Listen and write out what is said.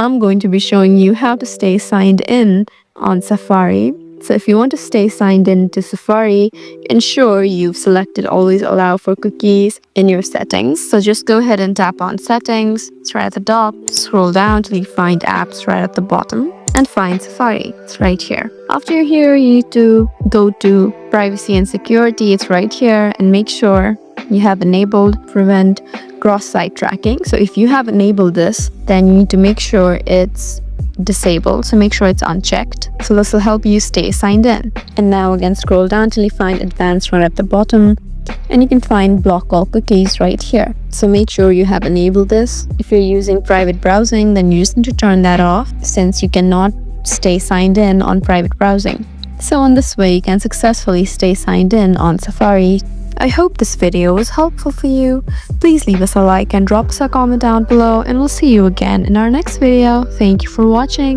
I'm going to be showing you how to stay signed in on Safari. So if you want to stay signed in to Safari, ensure you've selected always allow for cookies in your settings. So just go ahead and tap on settings. It's right at the top. Scroll down till you find apps right at the bottom and find Safari. It's right here. After you're here, you need to go to privacy and security. It's right here, and make sure you have enabled prevent cross-site tracking. So if you have enabled this, then you need to make sure it's disabled. So make sure it's unchecked. So this will help you stay signed in. And now again, scroll down till you find advanced right at the bottom, and you can find block all cookies right here. So make sure you have enabled this. If you're using private browsing, then you just need to turn that off, since you cannot stay signed in on private browsing. So in this way, you can successfully stay signed in on Safari. I hope this video was helpful for you. Please leave us a like and drop us a comment down below, and we'll see you again in our next video. Thank you for watching.